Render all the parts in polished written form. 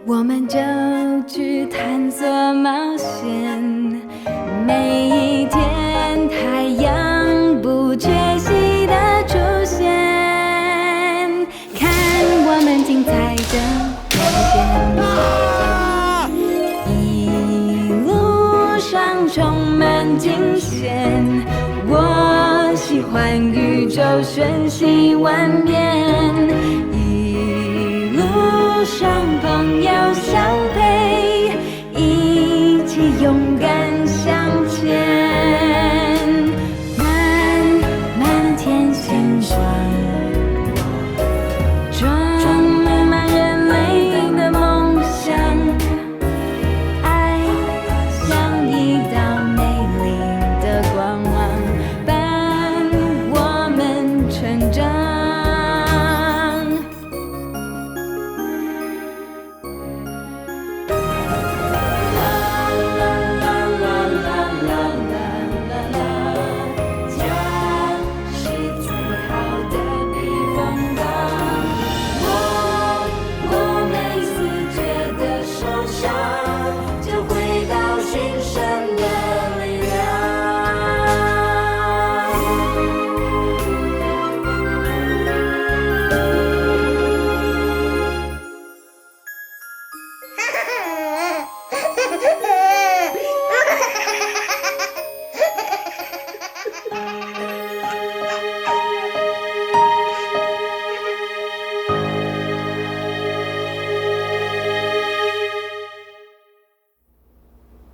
我们就去探索冒险，每一天太阳不缺席的出现，看我们精彩的表现，一路上充满惊险，我喜欢宇宙瞬息万变，一路上朋友相陪，一起勇敢向前，漫漫天星光，装满人类的梦想，爱像一道美丽的光芒，伴我们成长。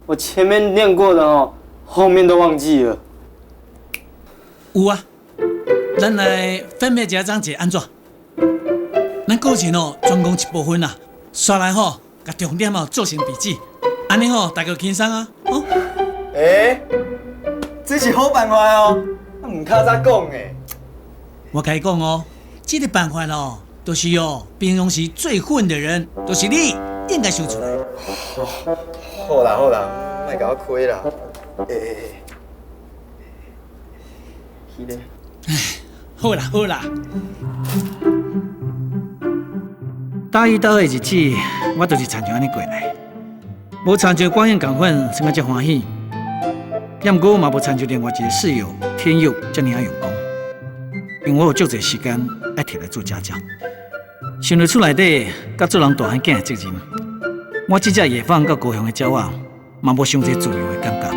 我前面念过的哦，后面都忘记了。有啊，咱来分别一章节安怎？咱课程哦，专攻一部分啦，刷来吼，甲重点哦做成笔记，安尼吼大家轻松啊，哦。这是好办法哦，唔较早讲诶。我甲你讲哦，这个办法哦，都是哦，平常时最混的人，都是你应该想出来。好啦好啦，莫甲我亏啦。是咧。好啦好啦。大一、大二的日子，我就是参像安尼过来，无参照光影共款，生个遮欢喜。也毋过嘛无参照另外一个室友天佑遮尔啊用功，因为我有足侪时间爱摕来做家教。想到厝内底甲做人大汉囝的责任，我即只野放到高雄的鸟仔，嘛无伤侪自由的感觉。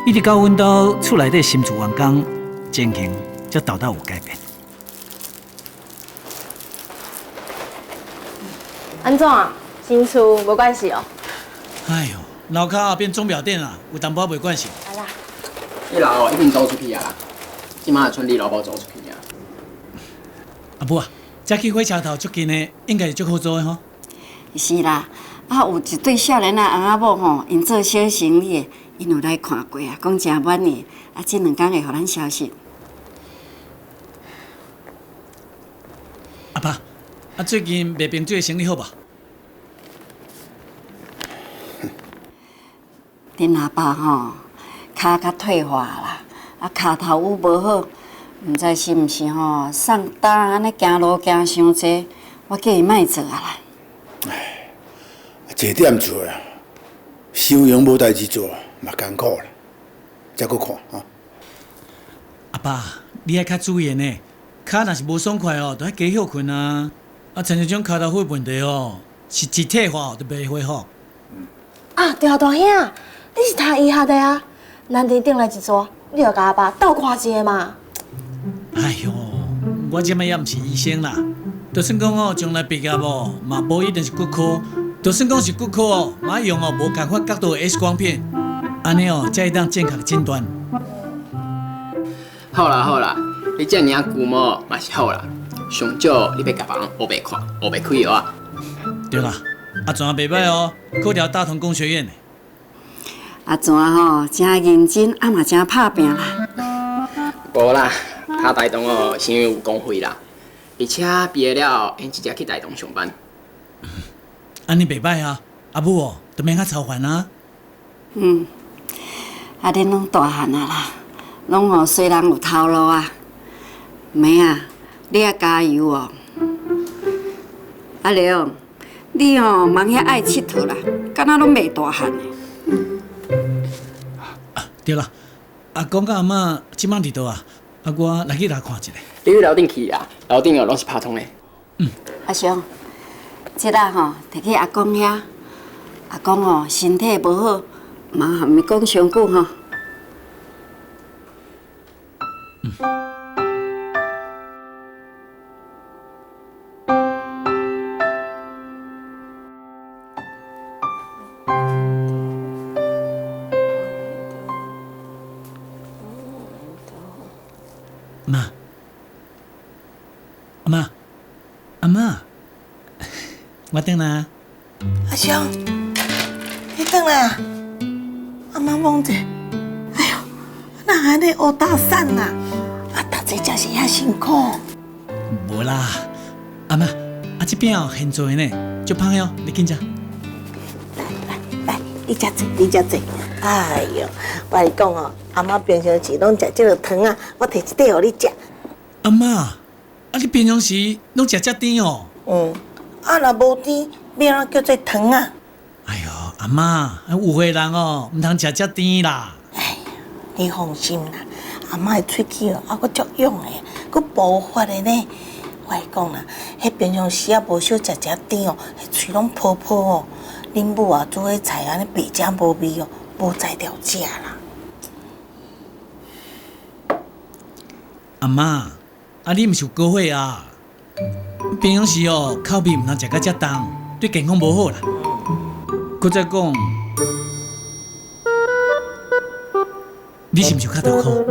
一直到阮兜厝内底新厝完工，情形才导有改变。安怎？新厝无关系哦。哎呦，楼骹变钟表店啦，有淡薄袂关系。来啦，你老已经租出去啊啦，即马剩你老婆租出去啊。阿母啊，这去火车头足近的，应该是足好做的吼。是啦，有一对少年仔翁仔某吼，因做小生意的，因有来看过啊，讲真满意，这2天会互咱消息。阿爸，最近卖冰水的生意好无？恁阿爸吼，骹较退化啦，骹头有无好，毋知是毋是吼送担安尼行路行伤济，我叫伊莫做啊啦。坐点做啦，收容无代志做，嘛艰苦啦。再搁看哈。阿爸，你爱较注意呢，骹若是无爽快哦，就爱加休困啊。像这种骹头火问题哦，是一体化就袂会好。啊，对啊，大兄，你是读医学的啊？咱伫顶来一撮，你著甲阿爸斗看一下嘛。哎呦，我这摆也毋是医生啦，就算讲哦，将来毕业哦，嘛无一定是骨科。就算讲是骨科哦，嘛要用哦无共款角度的 X 光片，安尼哦才会当正确诊断。好啦好啦，你遮尔啊牛毛嘛是好啦，上少你要甲别人学袂看，学袂开药啊。对啦，阿全袂歹哦，考调大同工学院的。阿全吼真认真，嘛真拍拼啦。无啦，他台东哦是因为有工会啦，而且毕业了，因直接去台东上班。安尼袂歹啊，阿母哦，就免较操烦啊。恁拢大汉啊啦，拢哦虽然有头路啊，妹啊，你要加油哦。阿良，你哦，忙遐爱佚佗啦，敢若拢袂大汉的。对啦，阿公甲阿嬷即摆伫倒啊？啊，我来去来看一下。你去楼顶去啊，楼顶哦拢是拍通的。阿雄，这仔吼摕去阿公遐，阿公哦身体无好，嘛含咪讲伤久吼。妈，阿嬷，阿嬷，我等啦。阿雄，你转来啊！阿妈望者，哎呦，哪安尼乌打伞啊？啊，读册真是遐辛苦。无啦，阿嬷，啊这边哦现做呢，足芳的哦，你紧食。来，你食济，你食济。哎呦，我跟你讲哦，阿妈平常时拢食这个汤啊，我摕一块互你食。阿嬷，啊你平常时拢食遮甜哦？啊若无甜，要安怎叫做汤啊？哎呦，阿嬷，有岁人哦，唔通食遮甜啦。哎，你放心啦，阿妈的喙齿哦，还佫足勇的，佫爆发的呢。我跟你讲啦，迄平常时啊无少食甜哦，迄喙拢泡泡哦。恁母啊煮迄菜安尼白食无味哦，无才调食啦。阿嬷，啊你毋是有高血压？平常时哦，口味毋通食到遮重，对健康无好啦。佮再讲，你是毋是有脚头苦？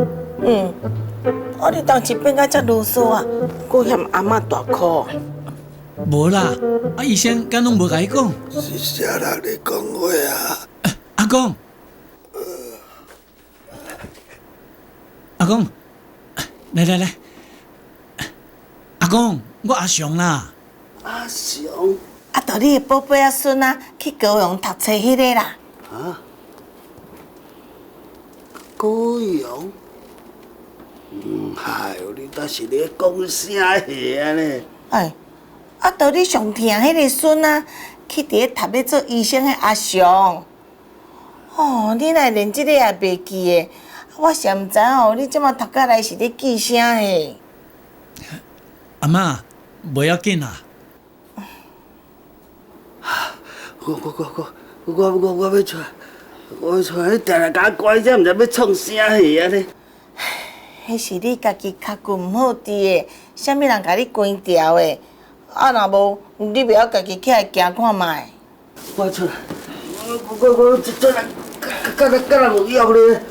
你当时变甲遮啰嗦啊，佫嫌阿嬷大苦。无啦，啊医生敢拢无甲伊讲。是啥人咧讲话啊？阿公，阿公，来，阿公，我阿雄啦。阿雄，啊，到你的宝贝仔孙啊，去高雄读册迄个啦。啊？高雄？哎呦，你倒是咧讲啥话呢？哎，啊，到你上疼迄个孙啊，去伫咧读咧做医生的阿雄。哦，你若连即个也袂记的，我是毋知哦，你即马读甲来是咧记啥的？阿嬷，袂要紧啦。我要出来，你定定甲我乖者，毋知要创啥话啊呢？迄是你家己脚骨毋好治的，啥物人甲你关掉的？啊，若无，你袂晓家己起来行看卖。我出来，我这人，敢若有药咧？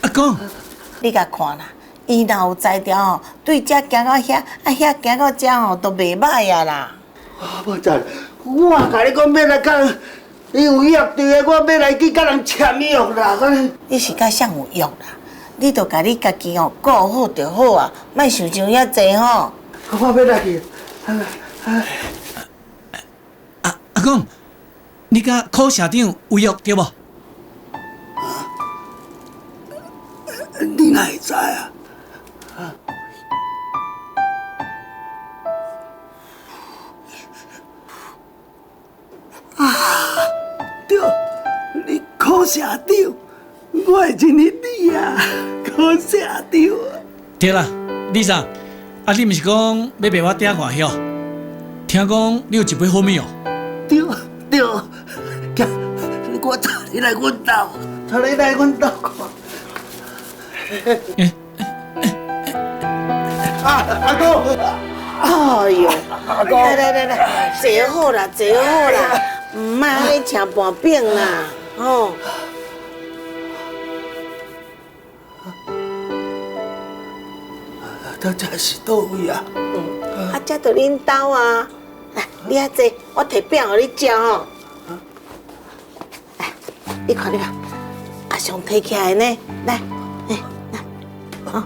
阿公，你甲看啦，伊若有才调吼，对遮行到遐，遐行到遮吼，都袂歹啊啦。我知，我甲你讲要来甲，伊有药对个，我要来去甲人签药啦。你是甲谁有药啦？你著甲你家己吼顾好就好啊，莫想伤遐济吼。我要来去。阿公，你甲柯社长有约对无？你哪会知啊？对，你柯社长，我会认识你啊，柯社长。对啦，李生，啊你毋是讲要陪我订外晓？听讲你有一杯好米哦。对，行，我带你来阮家，带你来阮家看。阿公，哎呦，来，坐好啦，毋莫安尼请半饼啦，吼。这是倒位啊？啊，这着恁兜啊。来，你遐坐，我摕饼互你食吼。来，你看，阿雄摕起来呢，来，好。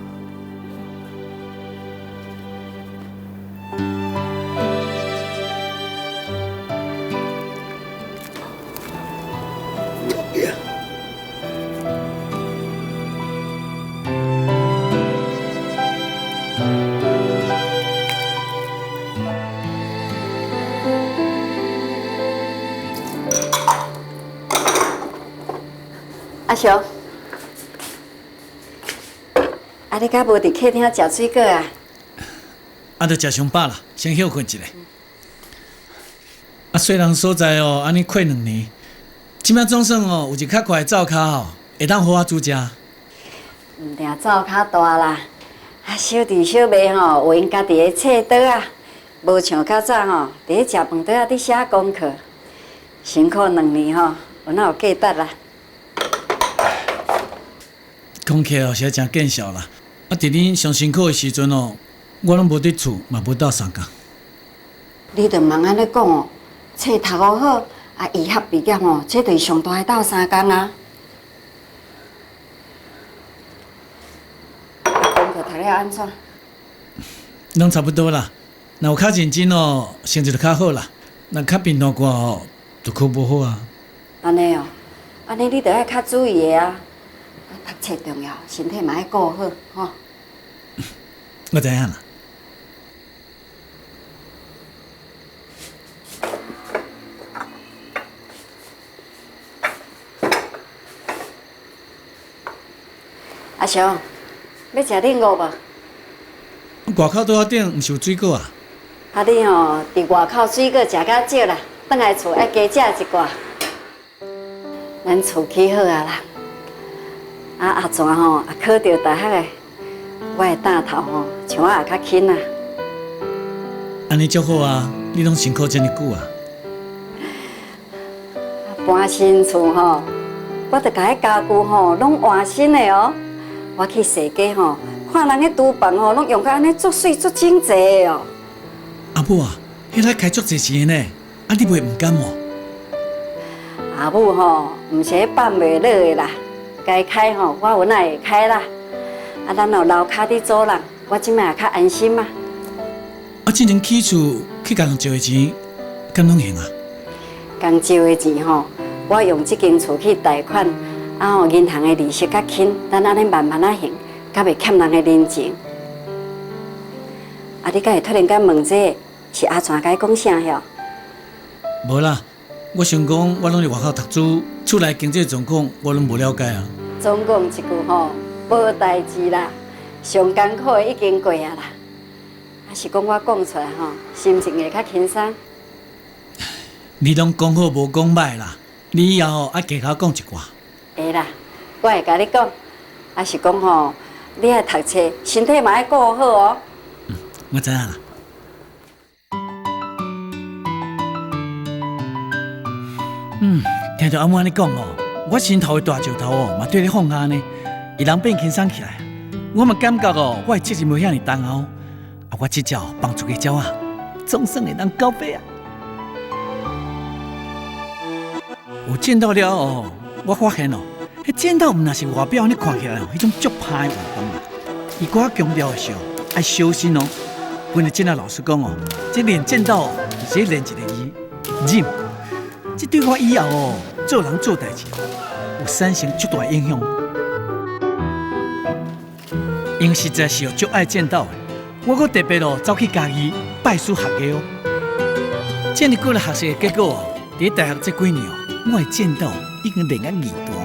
雄，啊，你敢无伫客厅食水果啊？啊，着食上饱啦，先休困一下。啊，虽然所在哦，安尼过2年，即摆总算哦有一较快的灶骹吼，会当好煮食。毋定灶骹大啦，啊，小弟小妹吼有因家己的册桌啊，无像较早吼，伫咧食饭桌啊伫写功课，辛苦2年吼，有哪有价值啦？讲起来哦，是真见笑啦。啊，伫恁上辛苦的时阵哦，我拢无伫厝，嘛无斗相共。你着茫安尼讲哦，册读好好，啊，医学毕业吼，这就是上大的斗3工啊。功课读了安怎？拢差不多啦。若有较认真哦，成绩就较好啦。若较平淡寡哦，就可无好啊。安尼哦，安尼你着爱较注意的啊。啊，读册重要，身体嘛爱顾好，吼。我知影啦。阿雄，要食冷糕无？外口桌仔顶毋是有水果啊？啊，你吼伫外口水果食较少啦，转来厝爱加食一寡。咱厝起好啊啦，啊阿全吼也考到大学的，我的大头吼像我也较轻啊。安尼足好啊！你拢辛苦遮尔久啊！搬新厝吼，我着甲迄家具吼拢换新的哦。我去踅街吼，看人迄厨房吼，拢用甲安尼足水足整齐的哦。阿母啊，迄个开足济钱呢，啊你袂毋甘哦？阿母吼，毋是迄放袂落的啦，该开吼，我有哪会开啦？啊，咱有楼骹伫做人，我即摆也较安心嘛。啊，之前起厝去共借的钱，敢拢用啊？共借的钱吼，我用即间厝去贷款。啊吼，银行的利息较轻，咱安尼慢慢啊还，较袂欠人的人情。啊，你敢会突然间问这是阿全甲伊讲啥哟？无啦，我想讲，我拢伫外口读书，厝内经济状况我拢无了解啊。总讲一句吼，无代志啦，上艰苦的已经过啊啦。啊是讲我讲出来吼，心情会较轻松。你拢讲好无讲歹啦，你以后爱加口讲一寡。会啦，我会甲你讲，啊是讲吼，你爱读册，身体嘛爱顾好哦。我知影啦。听到阿母安尼讲哦，我心头的大石头哦，嘛对你放下呢，伊人变轻松起来。我嘛感觉哦，我的责任无遐尼重哦，啊，我这只帮助个鸟啊，总算会当交配啊。有见到了哦。我发现哦，迄剑道毋若是外表安尼看起来哦，迄种足歹运动啦。伊搁较强调的是哦，爱小心哦。阮的剑道老师讲哦，这练剑道哦，是练一个字忍，这对我以后哦做人做代志有产生足大影响。因实在是哦足爱剑道的，我搁特别哦走去家己拜师学艺哦。这么久来学习的结果哦，伫大学这几年哦，我的剑道已经练到2段。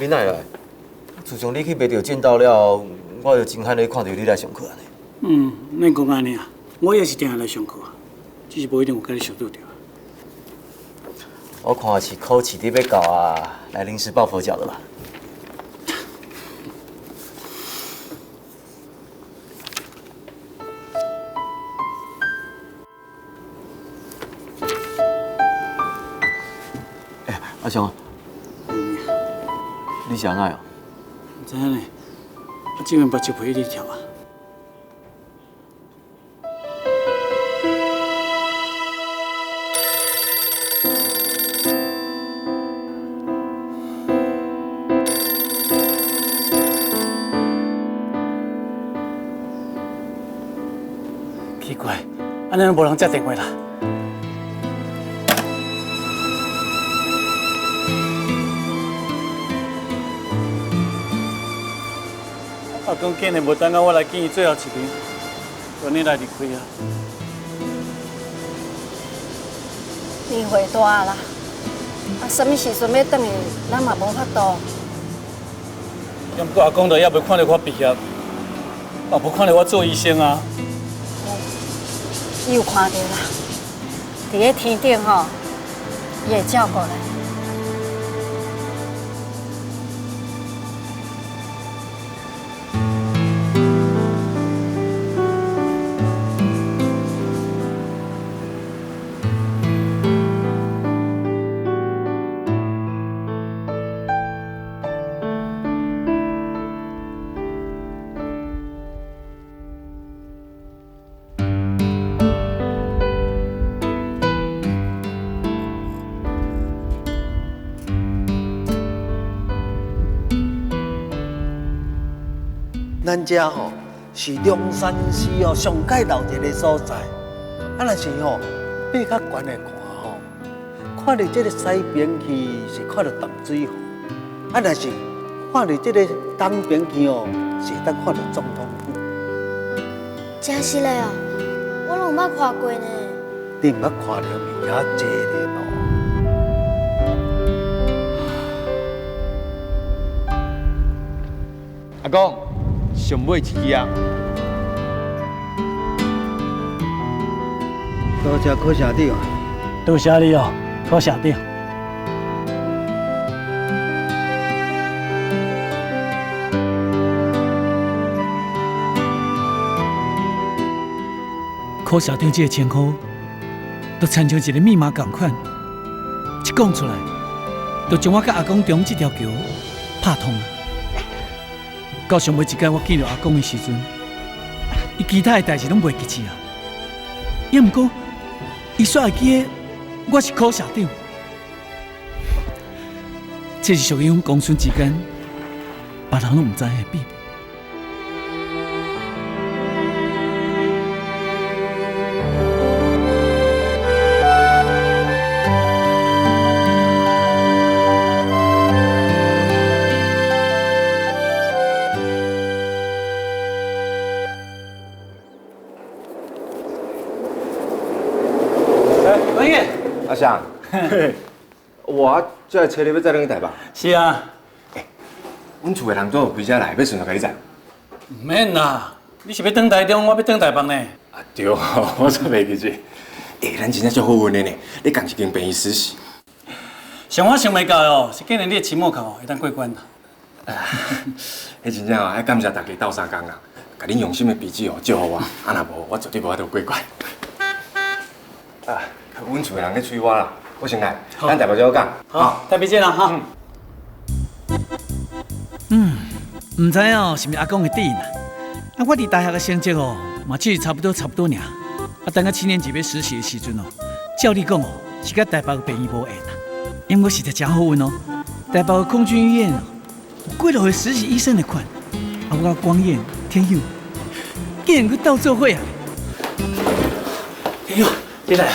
你哪会来？自从你去卖掉剑道了后，我就真罕咧看到你来上课呢。恁讲安尼啊？我也是定下来上课啊，只是无一定有跟你相拄着。我看是考试你要到啊，来临时抱佛脚的吧。哎，阿雄啊，你是安怎哦？唔知影呢，我这边目睭陪你跳啊。奇怪，安尼都无人接电话啦。阿公今日无等到我来见伊最后一面，就你来离开啊。年岁大啦，什么时阵要转去，咱嘛无法度。要不过阿公就也未看到我毕业，也无看到我做医生啊。伊有看到啦，伫咧天顶吼，伊会照顾咱。咱遮吼是龙山寺哦上界楼一个所在，啊，若是吼爬较悬的看吼，看到这个西边去是看到淡水河，啊，若是看到这个东边去哦，是当看到总统府。真是嘞哦，我拢捌看过呢。你毋捌看到面遐济咧咯？阿公，上尾一支啊！多谢柯社长啊！多谢你哦，柯社长。柯社长这个称呼，都亲像一个密码同款，一讲出来，就将我甲阿公中这条桥拍通了。到上尾一届我见到阿公的时阵，伊其他的代志拢袂记起啊。也毋过，伊煞会记得我是柯社长，这是属于阮公孙之间，别人拢毋知的秘密。阿翔，我这车你要载咱去台北？是啊。阮厝的人都有开车来，要顺路甲你载。唔免啦，你是要登台中，我要登台北呢。啊对，我真袂记住。咱真正足好运的呢，你共一间病院实习。像我想袂到的哦，是今年你的期末考会当过关啦。迄真正哦，爱感谢大家斗相共啊，甲恁用心的笔记哦借互我，啊若无，我绝对无法度过关。啊，阮厝的人咧催我啦，我先来，咱台北再好讲。好，台北见啦哈。唔知哦，是毋是阿公的底呢？啊，我伫大学的成绩哦，嘛只是差不多尔。啊，等到7年级要实习的时阵哦，照你讲哦，是甲台北的病院无缘啦。因为我实在真好运哦，台北的空军医院哦，有几落个实习医生的款，啊，我光彦、天佑，竟然去斗做伙啊！天佑，你来啊！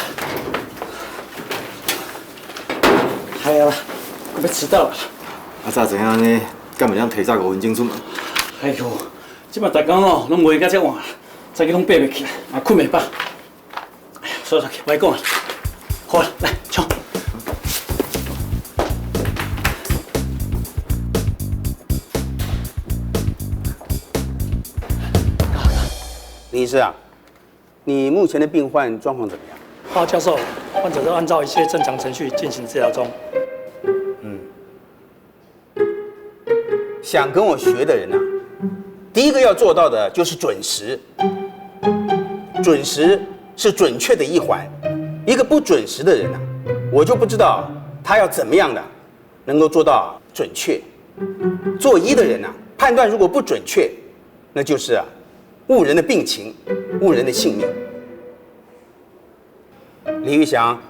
哎呀，我要迟到了。啊，早知影呢，敢袂当提早5分钟出门？哎呦，即摆逐工哦，拢袂到遮晚，早起拢爬袂起来，也困袂饱。哎呀，算了，别讲了，好了，来冲！林医师啊，你目前的病患状况怎么样？好，教授，患者都按照一切正常程序进行治疗中。想跟我学的人啊，第一个要做到的就是准时。准时是准确的一环，一个不准时的人啊，我就不知道他要怎么样的能够做到准确。做医的人啊，判断如果不准确，那就是误人的病情，误人的性命。李玉祥，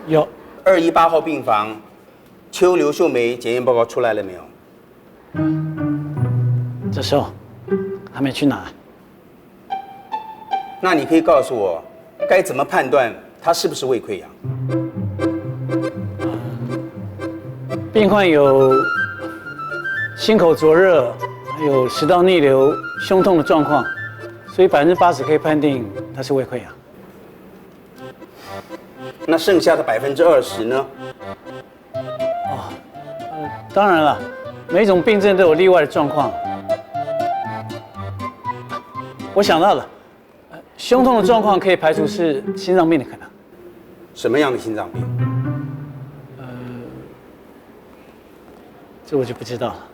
有218号病房，邱刘秀梅检验报告出来了没有？这时候还没去拿。那你可以告诉我，该怎么判断他是不是胃溃疡？病患有心口灼热，还有食道逆流、胸痛的状况，所以80%可以判定他是胃溃疡。那剩下的20%呢？当然了，每种病症都有例外的状况。我想到了，胸痛的状况可以排除是心脏病的可能。什么样的心脏病？这我就不知道了。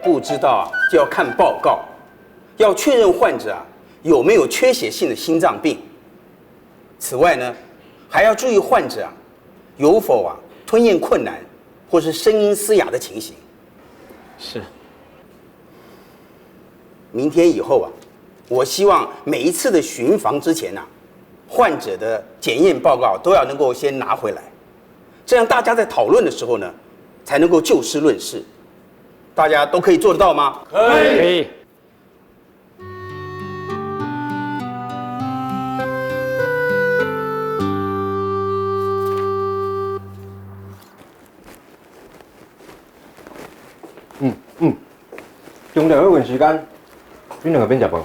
不知道就要看报告，要确认患者有没有缺血性的心脏病。此外呢，还要注意患者有否吞咽困难或是声音嘶哑的情形。是。明天以后我希望每一次的巡房之前患者的检验报告都要能够先拿回来，这样大家在讨论的时候呢，才能够就事论事。大家都可以做得到吗？可以。中调会议时间，恁两个免食饭。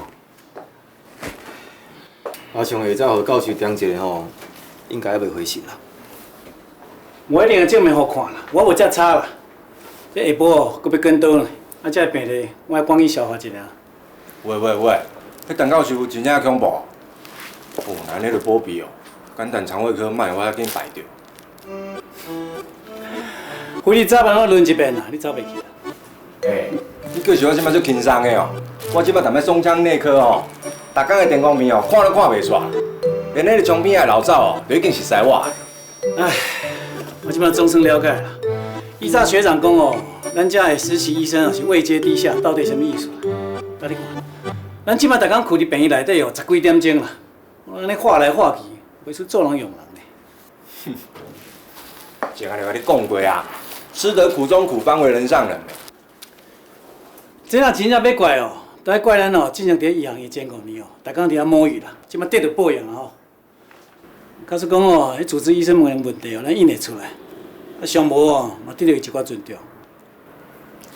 阿雄下早互教授点一个应该还袂回事啦。我一定会证明互看啦，我无遮差啦。这下晡搁要跟倒呢，这病例我要赶紧消化一下。喂，迄陈教授真正恐怖。咱迄个保庇简单肠胃科莫我要紧排着。规日早晚我轮一遍啦，你走袂去啦。你叫是我即摆足轻松的我即摆踮咧胸腔内科逐工的电光面看都看袂煞，连迄个窗边的老赵都已经是识我的。唉，我即摆总算了解啦。以前学长讲咱遮的实习医生是位阶低下，到底什么意思？甲你看，咱即摆逐工徛伫病院内底10几点钟啦，安尼画来画去，袂出做人用人呢。前下就甲你讲过吃得苦中苦，方为人上人。这若真正要怪都要怪咱进前伫医行业前5年逐工伫遐摸鱼啦，即摆得到报应假使讲迄主治医生问题咱应会出来，上无嘛得到一寡尊重。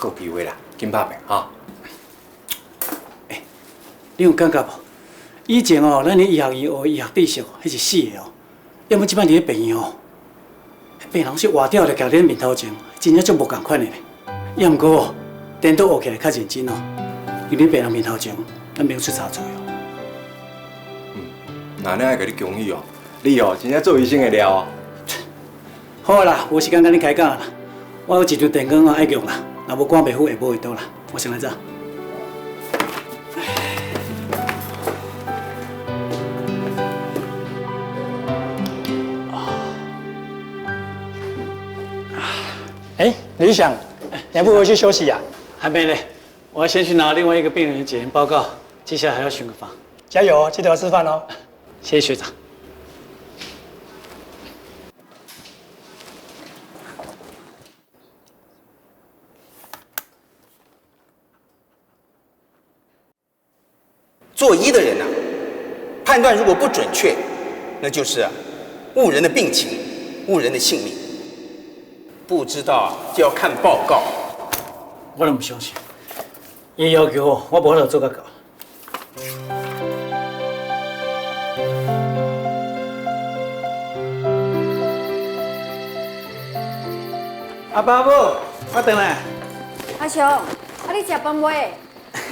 有机会啦，紧拍拼你有感觉无？以前咱伫医学院学医学知识，迄是死的要么即摆伫咧病院病人是活掉就徛伫面头前，真正足无共款的咧。要毋过颠倒学起来较认真因为病人面头前，咱免出差错那爱甲你恭喜你真正做医生的料好啦，无时间甲你开讲啦，我有一张电工爱用啦，若无赶袂赴下晡会到啦，我先来走。李想，你还不回去休息呀？还没嘞，我要先去拿另外一个病人的检验报告，接下来还要巡个房。加油，记得要吃饭哦。谢谢学长。做医的人判断如果不准确，那就是误人的病情，误人的性命。不知道就要看报告。我都不相信，伊要求我无法度做到到。阿爸母，我回来。阿雄，你食饭未？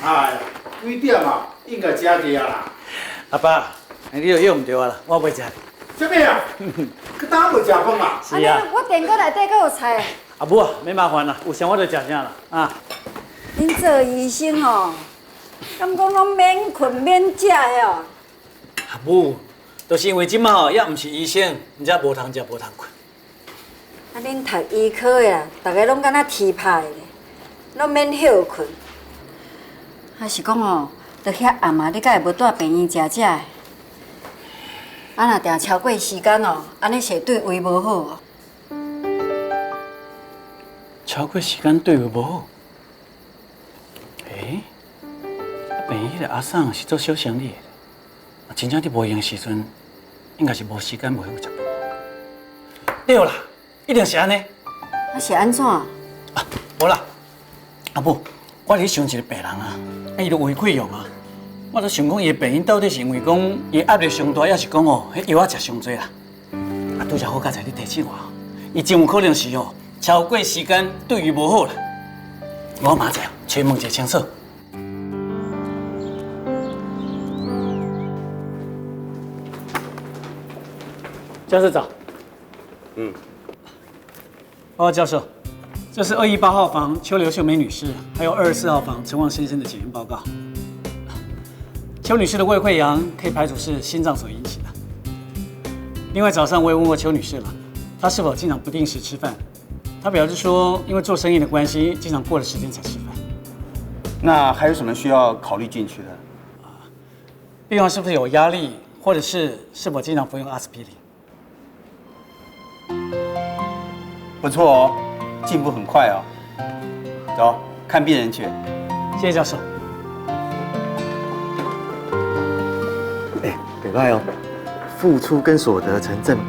哎，几点啊？应该食个啦。阿爸，你就约唔对啊啦，我袂食。什么啊？去当无食饭啊？是啊。我电锅内底还有菜。阿母啊，免麻烦啦，有啥我就食啥啦。啊。恁做医生哦，敢讲拢免困免食的哦？阿母，就是因为即马也唔是医生，才无通食无通困。啊，恁读医科的啦，大家拢敢若铁拍的，拢免休困。还是讲哦，着遐暗啊，你敢会无带病院食的？啊，若定超过时间哦，安尼是对胃无好哦。超过时间对胃无好。病院的阿桑是做小生意的，真正伫无闲的时阵，应该是无时间袂好食饭。对啦，一定是安尼。啊是安怎？无啦，阿母，我咧想一个病人啊，伊就胃溃疡啊，我都想讲伊的病因到底是因为讲伊压力上大，还是讲哦，迄药啊食上多啦？啊，拄则好佳在你提醒我，伊真有可能是哦超过时间对于无好啦。我马上找问一个清楚。教授早。报告教授，这是218号房邱刘秀梅女士，还有24号房陈旺先生的检验报告。邱女士的胃溃疡可以排除是心脏所引起的。另外早上我也问过邱女士了，她是否经常不定时吃饭？她表示说，因为做生意的关系，经常过了时间才吃饭。那还有什么需要考虑进去的？病患是不是有压力，或者是否经常服用阿司匹林？不错哦，进步很快哦。走，看病人去。谢谢教授。袂歹哦，付出跟所得成正比。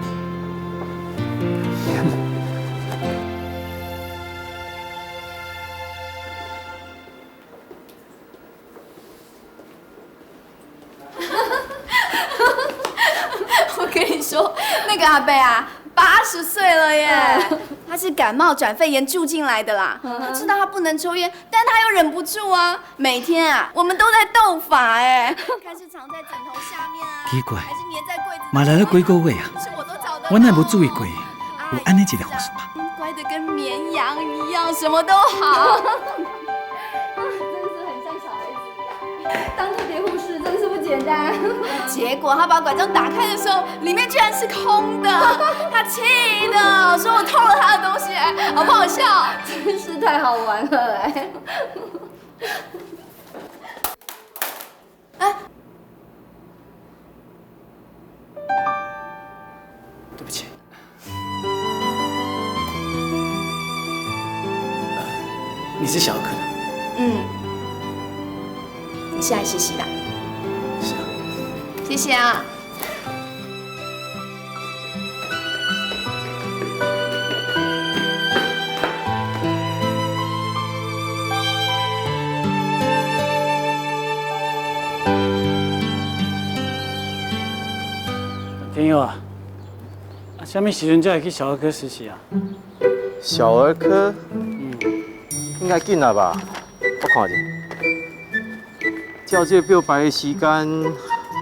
我跟你说，那个阿伯啊，80岁了耶，他是感冒转肺炎住进来的啦。他知道他不能抽烟，但他又忍不住啊。每天啊，我们都在斗法哎，看是藏在枕头下面啊，奇怪，还是粘在柜子嘛来了几个月啊，是我都找得到。我哪无注意过，有安尼一个护士吧？乖的跟绵羊一样，什么都好。当特别护士真是不简单。结果他把拐杖打开的时候，里面居然是空的，他气的说我偷了他的东西，好不好笑？真是太好玩了哎！哎，对不起。你是小儿科的？你是来实习的？是啊。谢谢啊。天佑啊，什么时阵才会去小儿科实习啊？小儿科，应该紧了吧？我看下。照这表排的时间，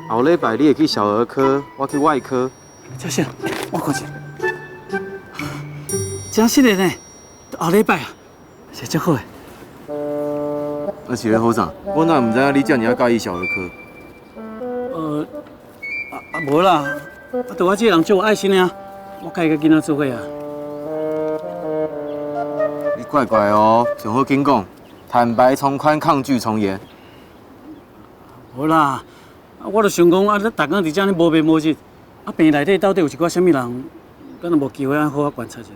后礼拜你会去小儿科，我去外科。教授，我看下。真是的呢，后礼拜啊，是真好诶。而且好啥？我哪唔知影你这么介意小儿科？无啦，就我这个人足有爱心的啊，我介意跟囡仔做伙啊。你怪怪哦，上好紧讲，坦白从宽，抗拒从严。无啦，我就想讲啊，你逐工伫遮呢无眠无日，啊病内底到底有一寡什么人，敢若无机会好好观察一下。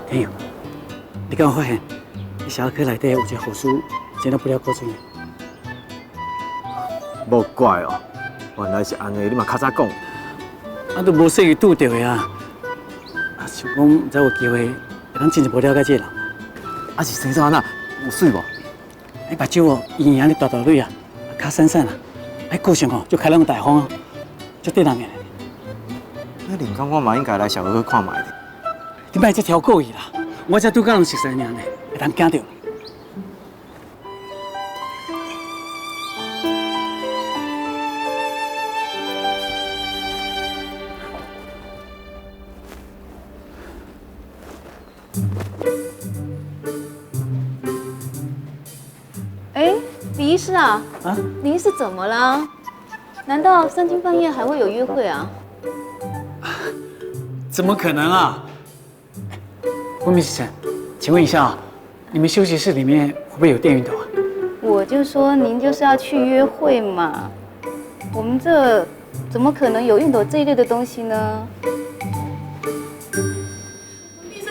天佑，你敢有发现，你小儿科内底有一个护士，真的不了高准的？无怪哦，原来是安尼，你嘛较早讲。啊，都无说伊拄到的啊，想讲才有机会，会当真正无了解这个人。啊是生怎啊？有水无？迄目睭哦，圆圆的大大蕊啊，较闪闪啊，迄个性哦，就开朗大方啊，足对人的。那林刚我嘛应该来小儿科看卖的。你莫再挑过伊啦，我才拄甲人熟悉尔呢，会当惊到。师啊，林医师怎么了？难道三更半夜还会有约会啊？怎么可能啊？温明先生，请问一下，你们休息室里面会不会有电熨斗啊？我就说您就是要去约会嘛，我们这怎么可能有熨斗这一类的东西呢？医生，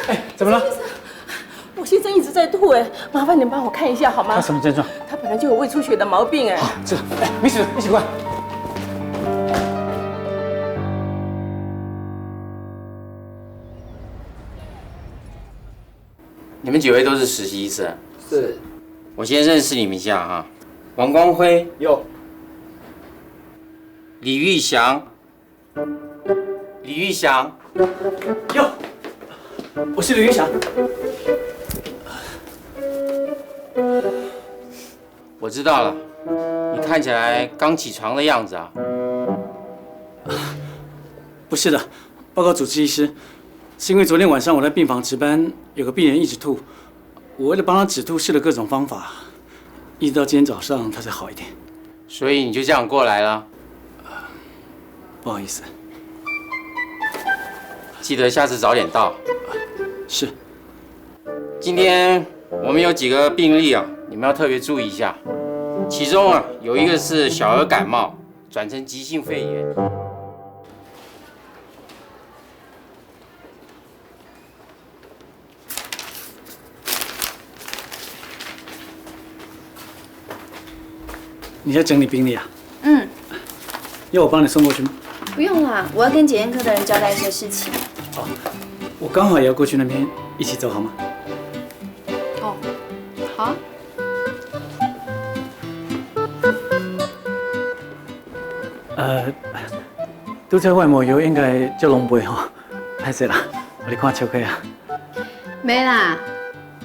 哎，怎么了？我先生一直在吐，哎，麻烦你帮我看一下好吗？他什么症状？他本来就有胃出血的毛病，哎。好，这，哎，没事，一起过来。你们几位都是实习医生？是。我先认识你们一下哈，王光辉有，李玉祥，有，我是李玉祥。我知道了，你看起来刚起床的样子啊。不是的，报告主治医师，是因为昨天晚上我在病房值班，有个病人一直吐，我为了帮他止吐试了各种方法，一直到今天早上他才好一点。所以你就这样过来了？不好意思。记得下次早点到。是。今天我们有几个病例啊，你们要特别注意一下。其中啊，有一个是小儿感冒转成急性肺炎。你在整理病历啊？嗯，要我帮你送过去吗？不用啦，我要跟检验科的人交代一些事情。哦，我刚好也要过去那边，一起走好吗？哦，好。拄才外膜油应该叫龙背吼，歹势啦，我你看笑开啊。没啦，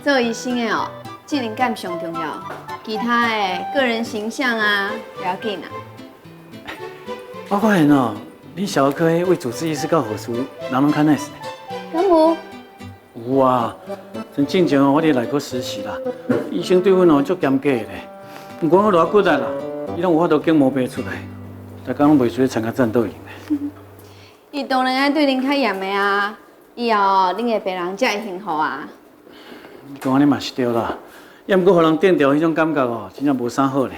做医生的哦，技能感上重要，其他的个人形象啊不要紧啦。我发现哦，你小儿科的为主治医师到护士，人拢较 nice 呢。敢有？有啊，像之前哦，我伫内科实习啦，医生对阮哦足严格的咧。不管我偌骨力啦，伊拢有法度拣毛病出来，大家拢袂输参加战斗营的。伊当然爱对恁较严的啊，以后恁的病人才会幸福啊。你讲安尼嘛是对啦，也毋过互人电调迄种感觉哦，真正无啥好咧。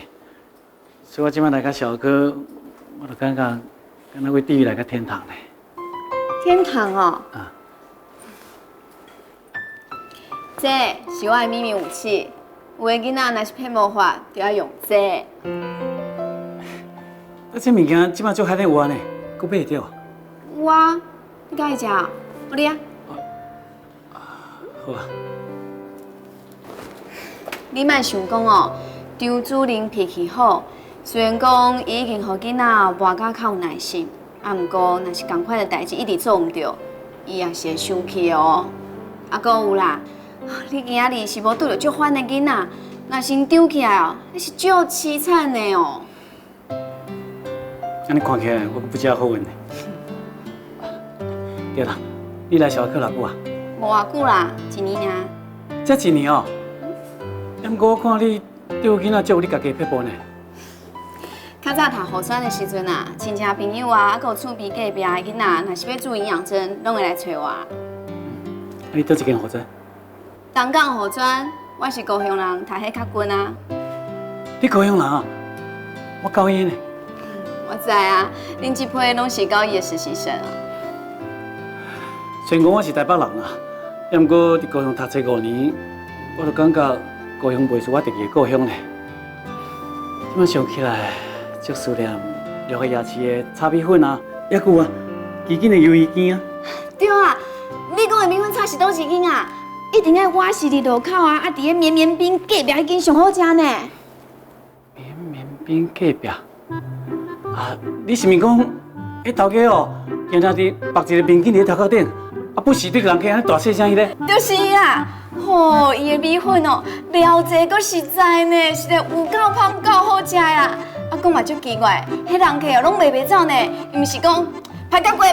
所以我即摆来到小儿科，我就感觉敢若为地狱来到天堂咧。天堂哦。啊。这是我的秘密武器，有的囡仔若是骗无法，就要用这。这物件即摆足海咧活呢，佫买得到。有啊，你敢会食？我哩啊。好啊。你莫想讲哦，张主任脾气好，虽然讲伊已经互囡仔磨甲较有耐心，啊，毋过若是同款的代志一直做毋对，伊也是会生气哦。啊，阁有啦，你今仔日是无拄着足烦的囡仔，若是张起来哦，那是足凄惨的哦。安尼看起来我不遮好运呢。对啦，你来小儿科偌久啊？无偌久啦，一年尔。才一年哦。不过我看你对囡仔足有你家己的撇步呢。较早读护专的时阵啊，亲戚朋友啊，还有厝边隔壁的囡仔，若是要做营养针，拢会来找我。你倒一间护专？东港护专，我是高雄人，读迄较近啊。你高雄人啊？我高一呢。我知啊，恁这批拢是高一的实习生啊。虽然讲我是台北人啊，也不过伫高雄读册5年，我就感觉高雄袂是我自己的故乡呢。这摆想起来，足思念六合夜市的炒米粉啊，还有啊，基金的鱿鱼羹啊。对啊，你讲的米粉炒是倒一间啊？一定爱我是伫路口啊，伫个绵绵冰隔壁迄间上好食呢。绵绵冰隔壁啊？你是毋是讲迄头家哦，今仔日绑一个面巾伫头壳顶，啊不时对人家安尼大细声伊咧？就是啦，吼，伊的米粉哦，料济阁实在呢，实在有够香够好食啦。啊，讲嘛足奇怪，迄人客哦拢袂走呢，伊毋是讲排到过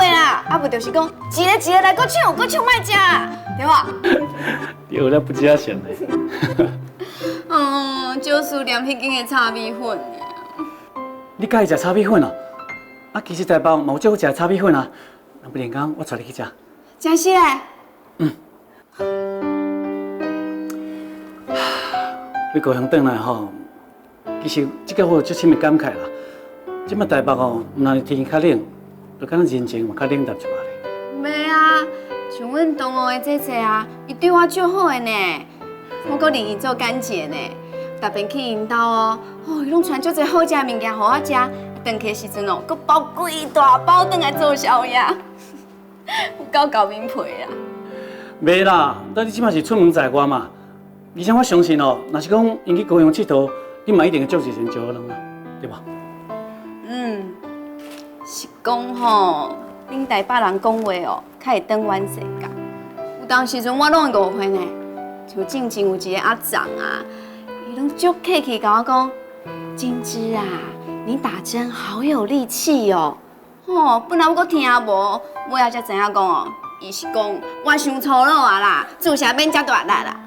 啦，啊不就是讲一个来阁抢莫食啦，对吧？有了不加想呢。就是念迄间的炒米粉。你介意食炒米粉哦？啊，其实台北嘛有最好食的炒米粉啊。若不然讲，我带你去食。真是嘞？你故乡转来吼，其实即个我有足深的感慨啦。即摆台北哦，毋但是天气较冷，就敢若人情嘛较冷淡一寡咧。袂啊，像阮同学的姐姐啊，伊对我足好的呢，我阁认伊做干姐呢。逐遍去因兜哦，伊拢传足侪好食的物件互我食，转去的时阵哦，阁包规大包转来做宵夜，有够厚面皮啊！袂啦，但你即摆是出门在外嘛，而且我相信哦，若是讲因去高雄佚佗，你嘛一定会做一身招人啊，对吧？是讲吼，恁台北人讲话哦，较会转弯世界。有当时阵我拢会误会呢，像进前有一个阿长啊，伊拢足客气甲我讲，金枝啊，你打针好有力气哦。本来我阁听无，尾仔才知影讲哦，伊是讲我伤粗鲁啊啦，注射免遮大力啦。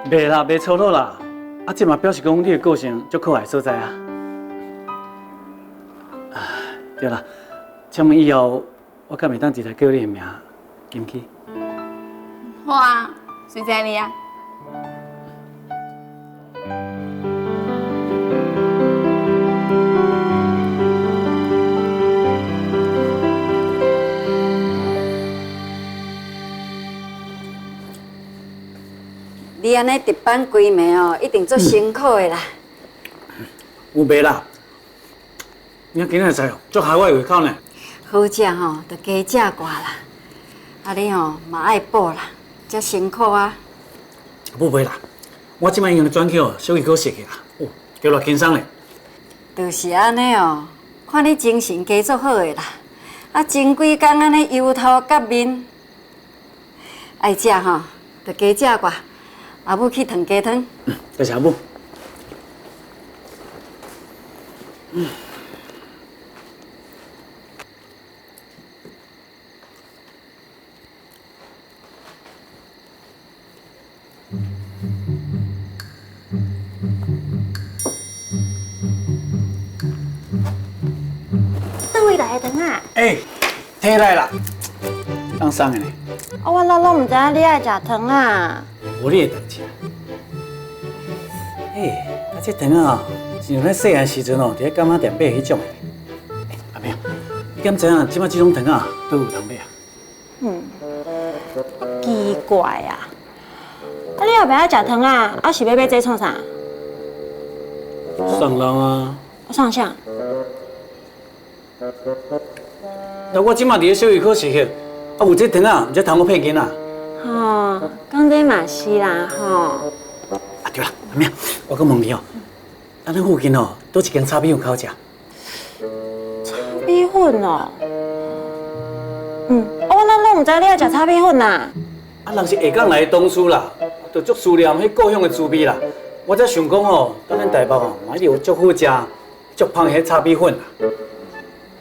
袂啦，袂粗鲁啦，啊，这嘛表示讲你的个性足可爱所在啊。对啦，请问以后我敢会当直接叫你的名金枝？好啊，随在你啊。你安尼值班规暝哦，一定足辛苦的啦。有袂啦？你今日知哦，足害我胃口呢。好食吼，就加食寡啦。啊，你吼嘛爱补啦，遮辛苦啊。不袂啦，我即摆用转去哦，小鱼哥食去啦，哦，叫偌轻松咧。就是安尼哦，看你精神加足好的啦。啊，前几工安尼油头甲面，爱食吼，就加食寡。阿母去烫鸡汤。多谢阿母。倒位来的汤啊？摕来啦，当送的呢。我老拢唔知影你爱食汤啊。无你的代志。这汤啊，是像咱细汉时阵哦，伫咧柑仔店买迄种的。阿妹，你敢知影即摆这种汤啊，都有通买啊？奇怪啊！你后壁爱食汤啊？是要买这创啥？送人啊！送啥？那我即摆伫咧小鱼科实习，有这汤啊，毋则通我骗囡仔。讲这嘛是啦对啦，阿妹，我搁问你哦，咱附近哦，倒一间炒米粉好食？炒米粉哦，我拢唔知你爱食炒米粉呐。人是下港来的同事啦，就足思念迄故乡的滋味啦。我才想讲哦，咱台北哦，嘛一定有足好食、足香的迄炒米粉啦。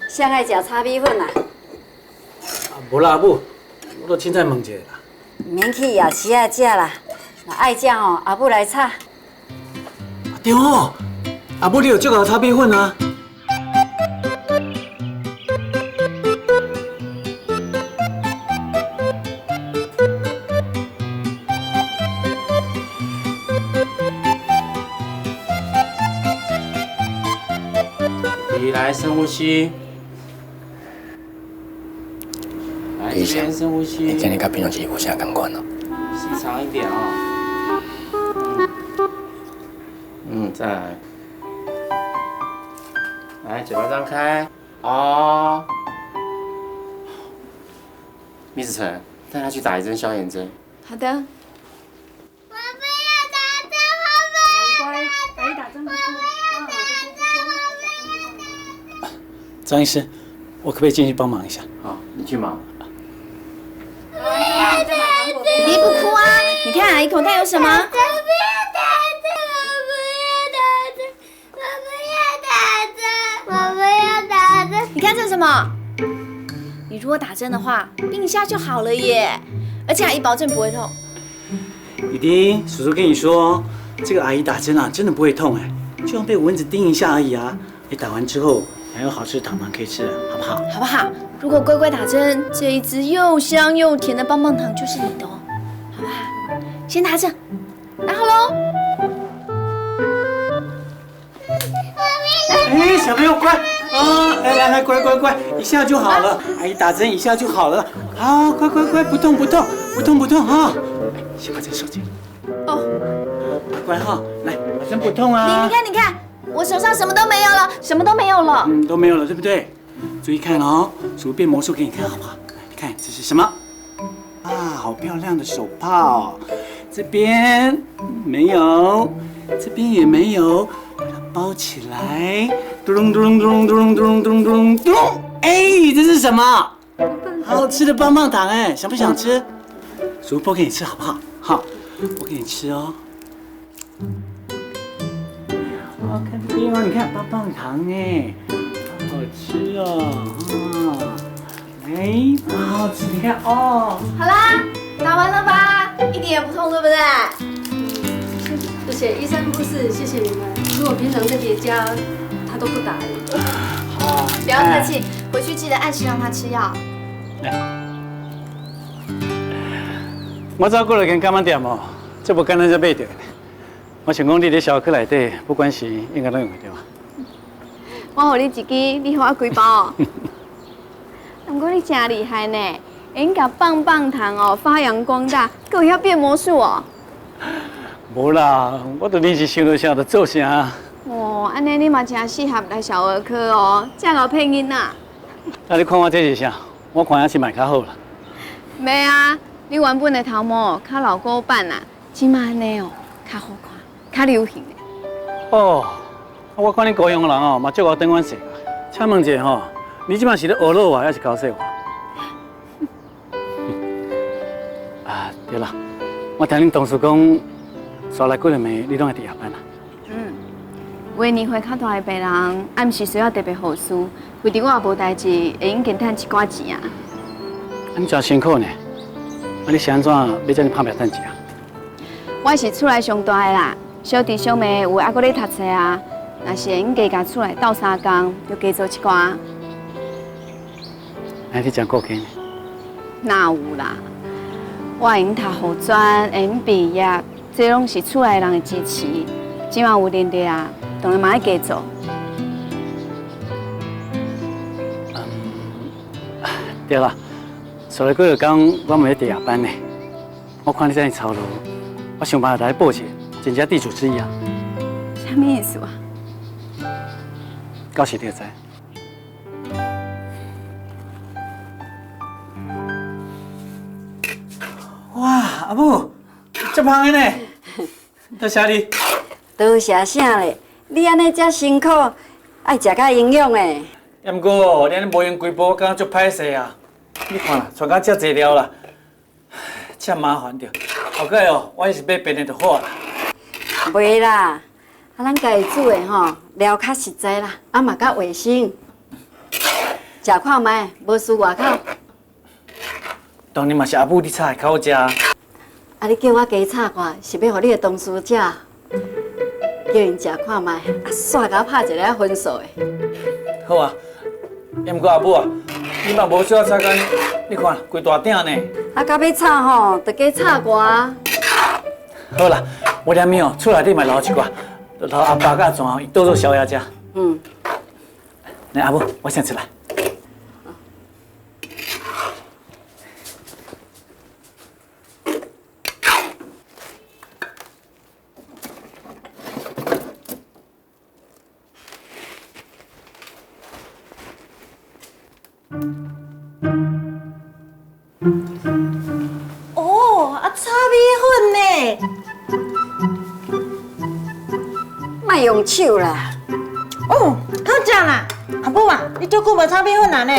谁爱食炒米粉啊？无啦，母，我都凊彩问一下啦。免去夜市啊食啦，若爱食吼，阿母来炒。对哦，阿母你有足够炒米粉啊。来，深呼吸。来，这边深呼吸。今日跟平常时有啥感觉呢？细长一点哦。再来。来，嘴巴张开。哦。密子晨，带他去打一针消炎针。好的。张医师，我可不可以进去帮忙一下？好，你去忙。你不哭啊！你看阿姨口袋有什么？我不要打针！你看这是什么？你如果打针的话，冰一下就好了耶！而且阿姨保证不会痛。弟弟，叔叔跟你说，这个阿姨打针啊，真的不会痛哎，就像被蚊子叮一下而已啊。你打完之后还有好吃的糖糖可以吃了，好不好？好不好？如果乖乖打针，这一支又香又甜的棒棒糖就是你的哦，好不好？先拿着，拿好喽。哎，小朋友乖啊！来，乖，一下就好了。阿姨打针一下就好了。好，乖，不痛啊！先把这个收起。哦，乖哈，来，打针不痛啊。你看，我手上什么都没有了，都没有了，对不对？注意看哦，叔变魔术给你看好不好？你看这是什么？啊，好漂亮的手炮。这边没有，这边也没有。把它包起来，嘟隆嘟隆嘟隆嘟隆嘟隆嘟隆嘟隆嘟隆，哎，这是什么？好吃的棒棒糖哎，想不想吃？叔剥给你吃好不好？好，我给你吃哦。哦，看这边哦，你看棒棒糖哎，好好吃哦，来，好好吃，你看哦。好啦，打完了吧？一点也不痛，对不对？谢谢医生护士，谢谢你们。如果平常在别家，他都不打的。好，不要客气，回去记得按时让他吃药。我早过来跟干妈店哦，这不简单才买到。我想讲你在小区内底，不管是应该都用得到。我给你一支，你给我几包哦？不过你真厉害呢，会把棒棒糖哦发扬光大，还会晓变魔术哦。无啦，我都临时想到啥就做啥。哦，安尼你嘛真适合来小儿科哦，这老配音呐。那你看我这是啥？我看也是蛮较好啦。没啊，你原本的头毛较老古板啦，即马安尼哦，较好看，较流行的。哦，我看你高雄人哦，嘛足够等阮说。请问一下吼，你即马是咧学老话还是教说话？啊，对啦，我听恁同事讲。刷来几个暝，你拢会伫夜班啊？为年岁较大的病人，暗时需要特别护士，为着我也无代志，会用减趁一寡钱啊。你真辛苦呢，你是安怎要这么拍拼趁钱啊？我是厝内上大的啦，小弟小妹有还阁咧读册啊。若是因加甲厝内斗3工，就加做一寡。哎，你真顾家呢？哪有啦？我会用读护专，会用毕业。这拢是厝内人的支持，即嘛有能力啊，当然嘛要加做。对啦，所以几个工我嘛咧伫夜班呢。我看你这样操劳，我想办法来报谢，增加地主之谊啊。什么意思啊？到时你就知。哇，阿母，这胖的呢？多谢你。多谢啥嘞？你安尼遮辛苦，爱食较营养诶。也毋过哦，你安尼无用规步，感觉足歹势啊！你看啦，带到遮济了啦，遮麻烦着。后摆哦，我也是买便的就好啦。袂啦，啊，咱家己煮的吼，料较实在啦，啊嘛较卫生。食看卖，无输外口。当然嘛是阿母你炒的较好食。啊，你叫我加炒看，是要互你的同事食，叫因食看卖，啊，煞甲我拍一个分数的。好啊，也毋过阿母啊，你嘛无需要炒干，你看规大鼎呢。啊，到要炒吼，就加炒寡。好啦，我连面哦，厝内底嘛留一寡，留阿爸甲全伊倒做宵夜食。来阿母，我先出来。哦，啊，炒米粉呢？莫用手啦。哦，好食啦！阿母啊，你足久无炒米粉啊呢？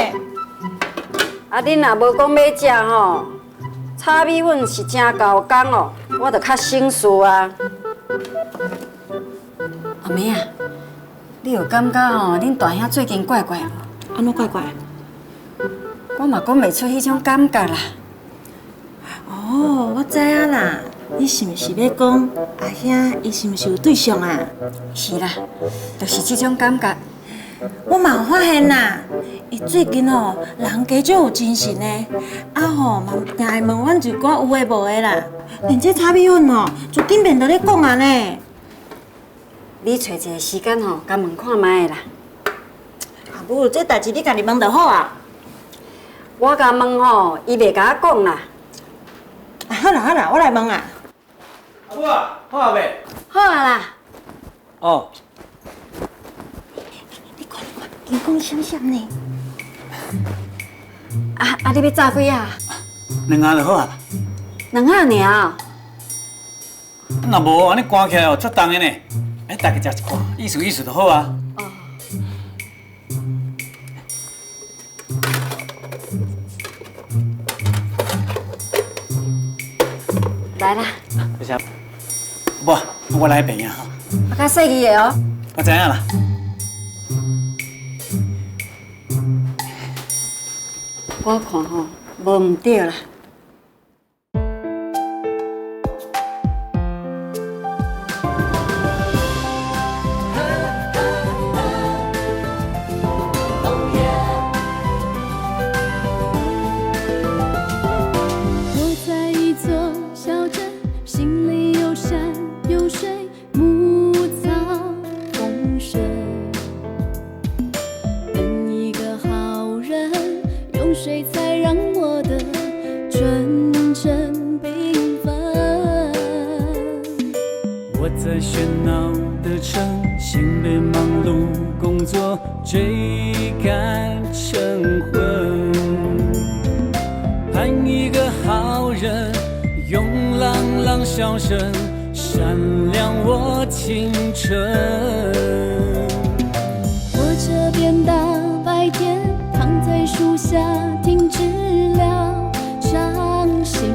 啊，恁若无讲要食吼，炒米粉是真高工哦，我着较省事啊。阿妹啊，你有感觉吼，恁大兄最近怪怪无？安怎怪怪？我嘛讲袂出迄种感觉啦。哦，我知影啦，你是毋是要讲阿兄伊是毋是有对象啊？是啦，就是这种感觉。我嘛有发现啦，伊最近吼人加少有精神呢，啊吼嘛定会问阮一寡有诶无诶啦，连这炒米粉吼就顶面都咧讲啊呢。你找一个时间吼，甲问看卖啦。啊，不，这代志你家己问就好啊。我甲问吼，伊袂甲我讲啦。啊，好啦好啦，我来问啊。阿母啊，好啊未？好啊啦。哦。天公闪闪呢。啊，你要炸几啊2下就好啊。？2下尔。若无安尼关起来哦，足重的呢。哎，大家食一看，意思意思就好啊。哦。来啦。谢谢。不，我来便啊。啊，较细个的哦。我知影啦。我看吼，无唔对啦。我在一座小镇，心里有山有水，牧草丰盛。等一个好人，用水才让我的纯真缤纷。我在喧闹的城，心被忙碌工作追赶成魂。盼一个好人，用朗朗笑声闪亮我青春。我这边大白天，躺在树下停止了伤心